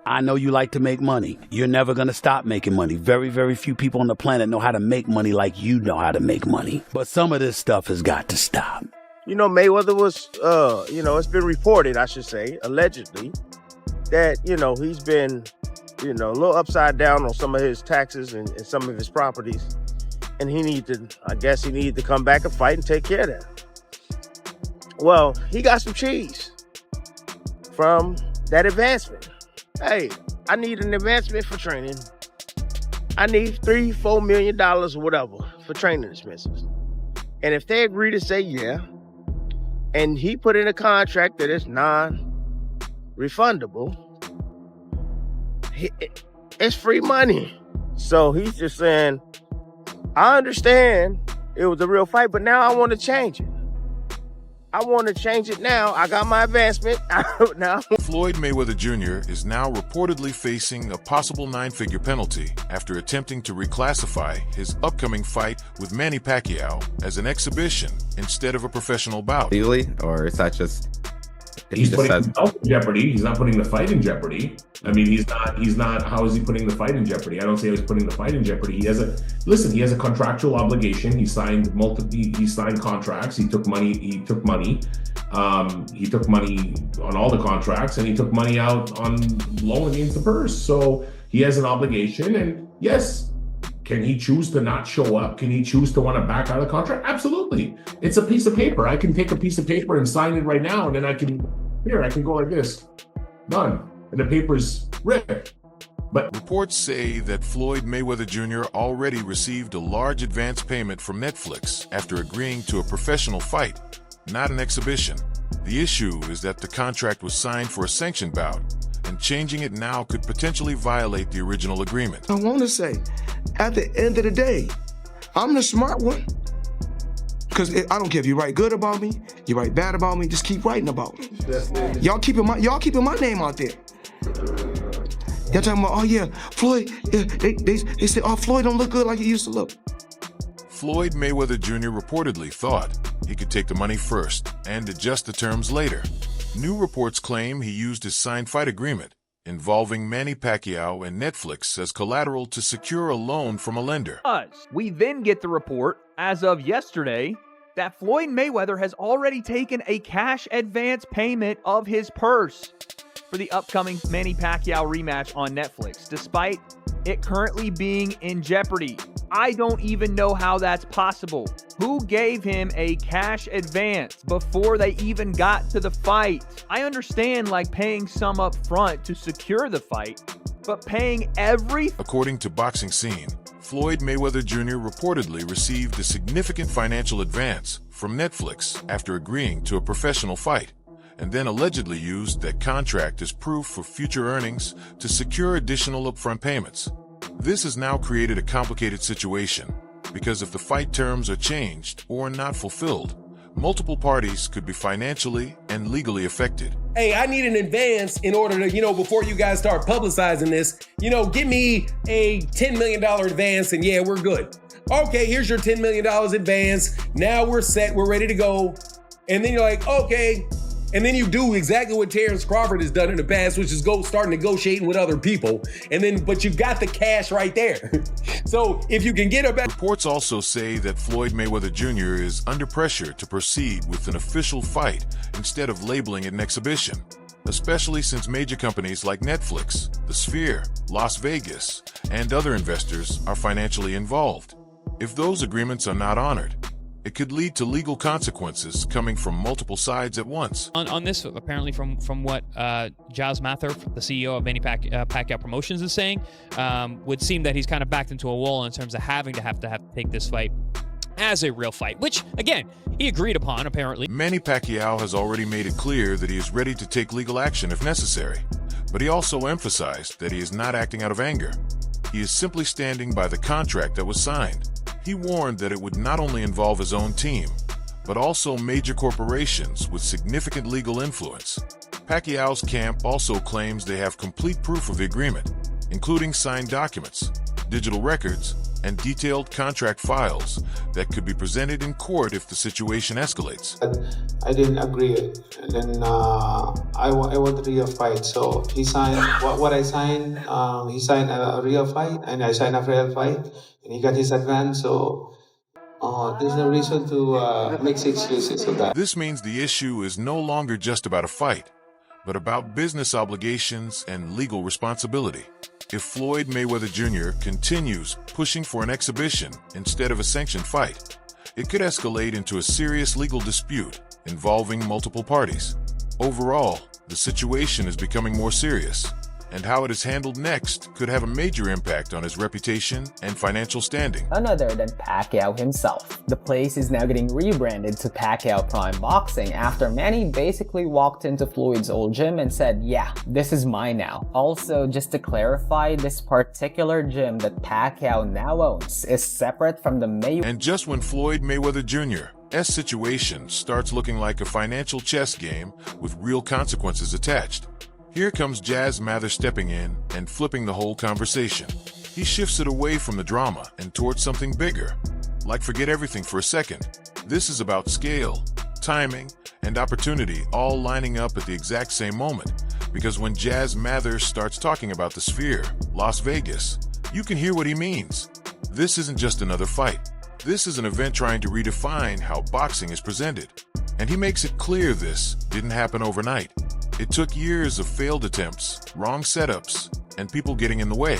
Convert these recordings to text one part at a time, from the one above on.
I know you like to make money. You're never going to stop making money. Very, very few people on the planet know how to make money like you know how to make money. But some of this stuff has got to stop. You know, Mayweather was, it's been reported, I should say, allegedly, that, he's been, a little upside down on some of his taxes and some of his properties. And he needed to come back and fight and take care of that. Well, he got some cheese from that advancement. Hey, I need an advancement for training. I need $3-4 million or whatever for training expenses. And if they agree to say yeah, and he put in a contract that is non-refundable, it's free money. So he's just saying, I understand it was a real fight, but now I want to change it. I want to change it now. I got my advancement. Now. Floyd Mayweather Jr. is now reportedly facing a possible 9-figure penalty after attempting to reclassify his upcoming fight with Manny Pacquiao as an exhibition instead of a professional bout. Legally, or is that just... He's putting himself in jeopardy. He's not putting the fight in jeopardy. I mean, he's not, how is he putting the fight in jeopardy? I don't say he's putting the fight in jeopardy. He has a contractual obligation. He signed contracts. He took money on all the contracts, and he took money out on loan against the purse. So he has an obligation, and yes, can he choose to not show up? Can he choose to want to back out of the contract? Absolutely. It's a piece of paper. I can take a piece of paper and sign it right now, and then I can go like this. Done. And the paper's ripped. But reports say that Floyd Mayweather Jr. already received a large advance payment from Netflix after agreeing to a professional fight, not an exhibition. The issue is that the contract was signed for a sanctioned bout, and changing it now could potentially violate the original agreement. I want to say, at the end of the day, I'm the smart one. Because I don't care if you write good about me, you write bad about me, just keep writing about me. Y'all keeping my name out there. Y'all talking about, oh yeah, Floyd, they say, oh, Floyd don't look good like he used to look. Floyd Mayweather Jr. reportedly thought he could take the money first and adjust the terms later. New reports claim he used his signed fight agreement involving Manny Pacquiao and Netflix as collateral to secure a loan from a lender. We then get the report, as of yesterday, that Floyd Mayweather has already taken a cash advance payment of his purse for the upcoming Manny Pacquiao rematch on Netflix, despite it currently being in jeopardy. I don't even know how that's possible. Who gave him a cash advance before they even got to the fight? I understand paying some up front to secure the fight, but paying According to Boxing Scene, Floyd Mayweather Jr. reportedly received a significant financial advance from Netflix after agreeing to a professional fight, and then allegedly used that contract as proof for future earnings to secure additional upfront payments. This has now created a complicated situation, because if the fight terms are changed or not fulfilled, multiple parties could be financially and legally affected. Hey, I need an advance in order to, before you guys start publicizing this, give me a $10 million advance and yeah, we're good. Okay, here's your $10 million advance. Now we're set, we're ready to go. And then you're like, okay. And then you do exactly what Terrence Crawford has done in the past, which is start negotiating with other people. But you got the cash right there. So if you can get a better... Reports also say that Floyd Mayweather Jr. is under pressure to proceed with an official fight instead of labeling it an exhibition, especially since major companies like Netflix, The Sphere, Las Vegas, and other investors are financially involved. If those agreements are not honored, it could lead to legal consequences coming from multiple sides at once. On this, apparently from what Giles Mather, the CEO of Manny Pacquiao Promotions, is saying, would seem that he's kind of backed into a wall in terms of having to take this fight as a real fight, which, again, he agreed upon, apparently. Manny Pacquiao has already made it clear that he is ready to take legal action if necessary, but he also emphasized that he is not acting out of anger. He is simply standing by the contract that was signed. He warned that it would not only involve his own team, but also major corporations with significant legal influence. Pacquiao's camp also claims they have complete proof of the agreement, including signed documents, digital records, and detailed contract files that could be presented in court if the situation escalates. I didn't agree, and then I want a real fight. So he signed what I signed. He signed a real fight, and I signed a real fight, and he got his advance. So there's no reason to make excuses of that. This means the issue is no longer just about a fight, but about business obligations and legal responsibility. If Floyd Mayweather Jr. continues pushing for an exhibition instead of a sanctioned fight, it could escalate into a serious legal dispute involving multiple parties. Overall, the situation is becoming more serious, and how it is handled next could have a major impact on his reputation and financial standing. None other than Pacquiao himself. The place is now getting rebranded to Pacquiao Prime Boxing after Manny basically walked into Floyd's old gym and said, yeah, this is mine now. Also, just to clarify, this particular gym that Pacquiao now owns is separate from the Mayweather. And just when Floyd Mayweather Jr.'s situation starts looking like a financial chess game with real consequences attached, here comes Jazz Mather stepping in and flipping the whole conversation. He shifts it away from the drama and towards something bigger. Like forget everything for a second. This is about scale, timing, and opportunity all lining up at the exact same moment. Because when Jazz Mather starts talking about the Sphere, Las Vegas, you can hear what he means. This isn't just another fight. This is an event trying to redefine how boxing is presented. And he makes it clear this didn't happen overnight. It took years of failed attempts, wrong setups, and people getting in the way,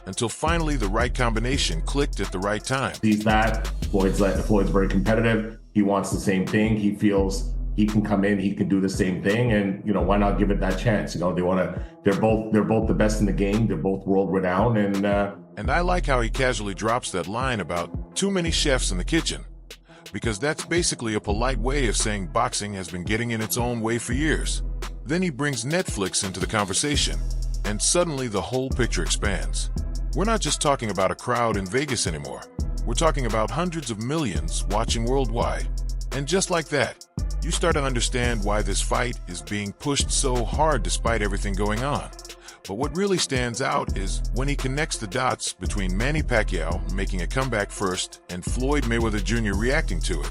until finally the right combination clicked at the right time. He's that. Floyd's very competitive. He wants the same thing. He feels he can come in, he can do the same thing, and why not give it that chance? They're both the best in the game. They're both world renowned, and I like how he casually drops that line about too many chefs in the kitchen, because that's basically a polite way of saying boxing has been getting in its own way for years. Then he brings Netflix into the conversation, and suddenly the whole picture expands. We're not just talking about a crowd in Vegas anymore. We're talking about hundreds of millions watching worldwide. And just like that, you start to understand why this fight is being pushed so hard despite everything going on. But what really stands out is when he connects the dots between Manny Pacquiao making a comeback first and Floyd Mayweather Jr. reacting to it,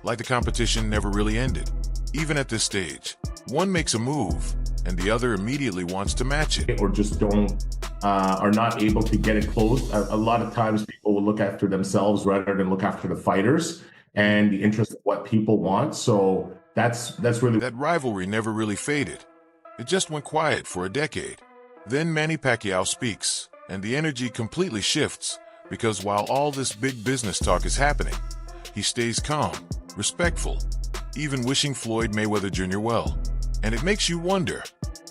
like the competition never really ended. Even at this stage, one makes a move, and the other immediately wants to match it. Or just are not able to get it close. A lot of times people will look after themselves rather than look after the fighters and the interest of what people want. So that's really... That rivalry never really faded. It just went quiet for a decade. Then Manny Pacquiao speaks, and the energy completely shifts, because while all this big business talk is happening, he stays calm, respectful, even wishing Floyd Mayweather Jr. well. And it makes you wonder,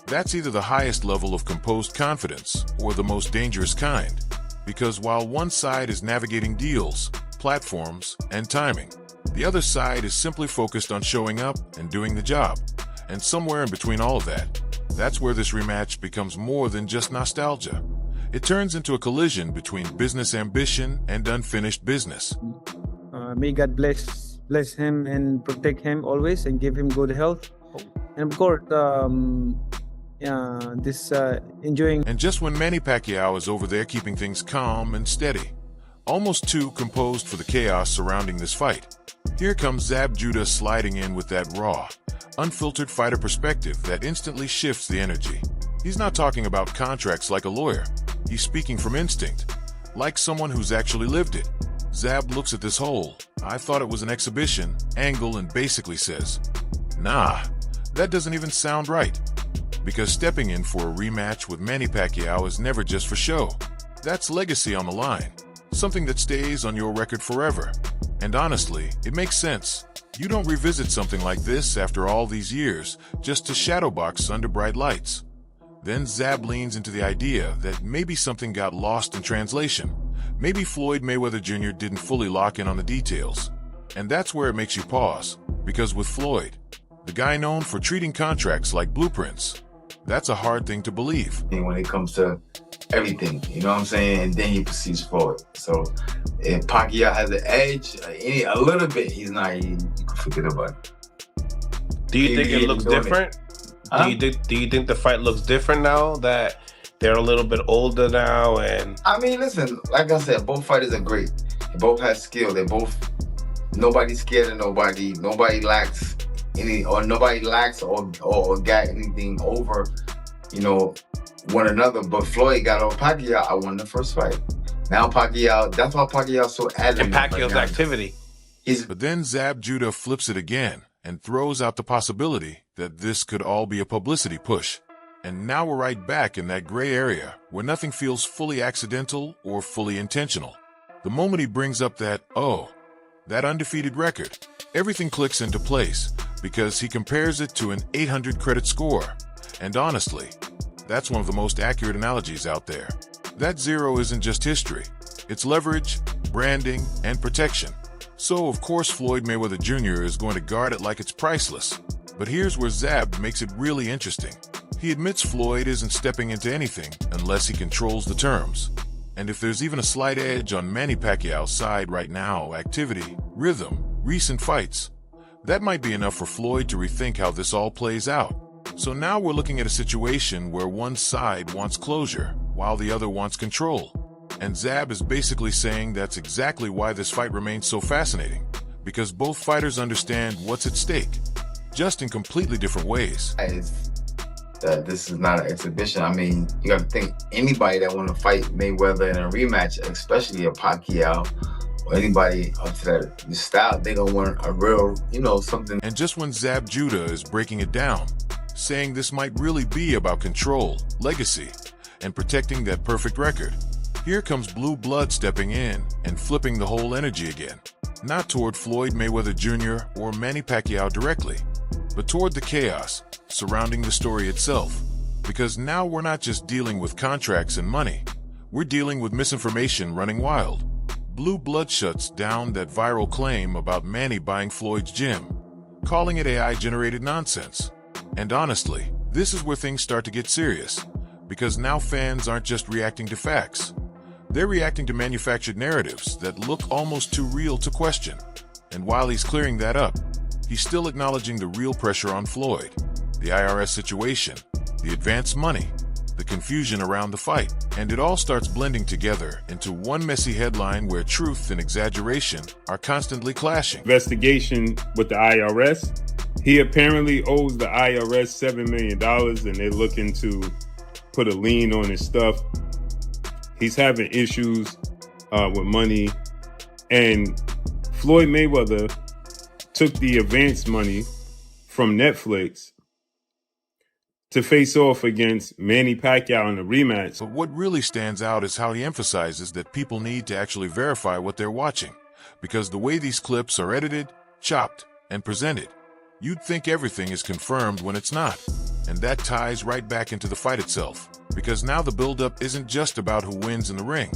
that's either the highest level of composed confidence or the most dangerous kind. Because while one side is navigating deals, platforms, and timing, the other side is simply focused on showing up and doing the job. And somewhere in between all of that, that's where this rematch becomes more than just nostalgia. It turns into a collision between business ambition and unfinished business. May God bless him and protect him always and give him good health. And of course, enjoying. And just when Manny Pacquiao is over there keeping things calm and steady, almost too composed for the chaos surrounding this fight, here comes Zab Judah sliding in with that raw, unfiltered fighter perspective that instantly shifts the energy. He's not talking about contracts like a lawyer. He's speaking from instinct, like someone who's actually lived it. Zab looks at this whole, I thought it was an exhibition, angle and basically says, nah, that doesn't even sound right. Because stepping in for a rematch with Manny Pacquiao is never just for show. That's legacy on the line, something that stays on your record forever. And honestly, it makes sense. You don't revisit something like this after all these years just to shadowbox under bright lights. Then Zab leans into the idea that maybe something got lost in translation. Maybe Floyd Mayweather Jr. didn't fully lock in on the details. And that's where it makes you pause. Because with Floyd, the guy known for treating contracts like blueprints, that's a hard thing to believe. When it comes to everything, you know what I'm saying? And then he proceeds forward. So if Pacquiao has an edge, a little bit, you can forget about it. Do you think it looks different? Do you think the fight looks different now that they're a little bit older now, and I mean, listen, like I said, both fighters are great. They both have skill. Nobody's scared of nobody. Nobody lacks or got anything over, one another. But Floyd got on Pacquiao. I won the first fight. Now Pacquiao, that's why Pacquiao's so adamant. and Pacquiao's activity. But then Zab Judah flips it again and throws out the possibility that this could all be a publicity push. And now we're right back in that gray area where nothing feels fully accidental or fully intentional. The moment he brings up that undefeated record, everything clicks into place because he compares it to an 800 credit score. And honestly, that's one of the most accurate analogies out there. That 0 isn't just history. It's leverage, branding, and protection. So, of course, Floyd Mayweather Jr. is going to guard it like it's priceless. But here's where Zab makes it really interesting. He admits Floyd isn't stepping into anything unless he controls the terms. And if there's even a slight edge on Manny Pacquiao's side right now, activity, rhythm, recent fights, that might be enough for Floyd to rethink how this all plays out. So now we're looking at a situation where one side wants closure while the other wants control. And Zab is basically saying that's exactly why this fight remains so fascinating, because both fighters understand what's at stake, just in completely different ways. This is not an exhibition. I mean, you got to think anybody that want to fight Mayweather in a rematch, especially a Pacquiao or anybody up to that style, they gonna want a real, something. And just when Zab Judah is breaking it down, saying this might really be about control, legacy, and protecting that perfect record, here comes Blue Blood stepping in and flipping the whole energy again. Not toward Floyd Mayweather Jr. or Manny Pacquiao directly, but toward the chaos surrounding the story itself. Because now we're not just dealing with contracts and money, we're dealing with misinformation running wild. Blue Blood shuts down that viral claim about Manny buying Floyd's gym, calling it AI-generated nonsense. And honestly, this is where things start to get serious, because now fans aren't just reacting to facts. They're reacting to manufactured narratives that look almost too real to question. And while he's clearing that up, he's still acknowledging the real pressure on Floyd, the IRS situation, the advance money, the confusion around the fight. And it all starts blending together into one messy headline where truth and exaggeration are constantly clashing. Investigation with the IRS. He apparently owes the IRS $7 million and they're looking to put a lien on his stuff. He's having issues with money. And Floyd Mayweather took the advance money from Netflix to face off against Manny Pacquiao in a rematch. But what really stands out is how he emphasizes that people need to actually verify what they're watching, because the way these clips are edited, chopped, and presented, you'd think everything is confirmed when it's not. And that ties right back into the fight itself, because now the buildup isn't just about who wins in the ring.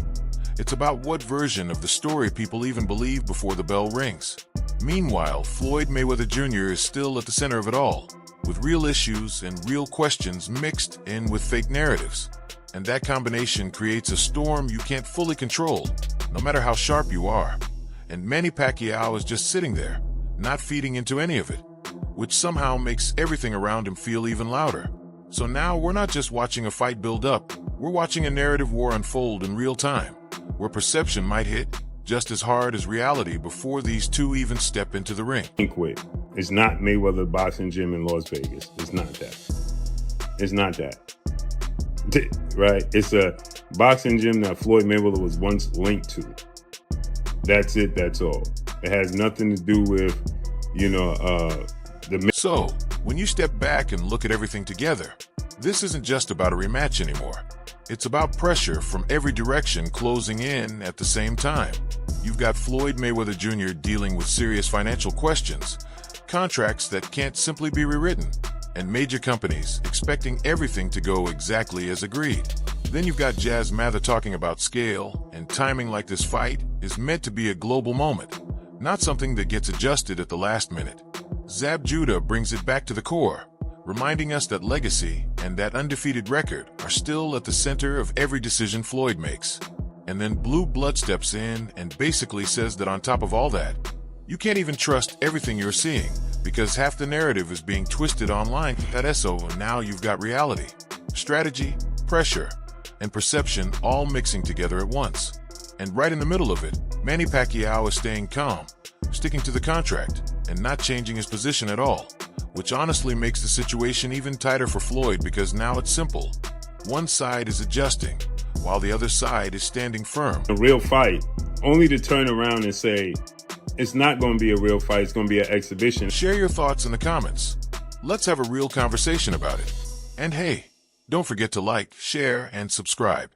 It's about what version of the story people even believe before the bell rings. Meanwhile, Floyd Mayweather Jr. is still at the center of it all, with real issues and real questions mixed in with fake narratives. And that combination creates a storm you can't fully control, no matter how sharp you are. And Manny Pacquiao is just sitting there, not feeding into any of it, which somehow makes everything around him feel even louder. So now we're not just watching a fight build up, we're watching a narrative war unfold in real time, where perception might hit just as hard as reality before these two even step into the ring. It's not Mayweather Boxing Gym in Las Vegas. It's not that. It's not that. Right? It's a boxing gym that Floyd Mayweather was once linked to. That's it. That's all. It has nothing to do with, So, when you step back and look at everything together, this isn't just about a rematch anymore. It's about pressure from every direction closing in at the same time. You've got Floyd Mayweather Jr. dealing with serious financial questions, contracts that can't simply be rewritten, and major companies expecting everything to go exactly as agreed. Then you've got Jazz Mather talking about scale and timing, like this fight is meant to be a global moment, not something that gets adjusted at the last minute. Zab Judah brings it back to the core, reminding us that legacy and that undefeated record are still at the center of every decision Floyd makes. And then Blue Blood steps in and basically says that on top of all that, you can't even trust everything you're seeing, because half the narrative is being twisted online. So now you've got reality, strategy, pressure, and perception all mixing together at once. And right in the middle of it, Manny Pacquiao is staying calm, sticking to the contract, and not changing his position at all, which honestly makes the situation even tighter for Floyd because now it's simple. One side is adjusting, while the other side is standing firm. A real fight, only to turn around and say, it's not going to be a real fight, it's going to be an exhibition. Share your thoughts in the comments. Let's have a real conversation about it. And hey, don't forget to like, share, and subscribe.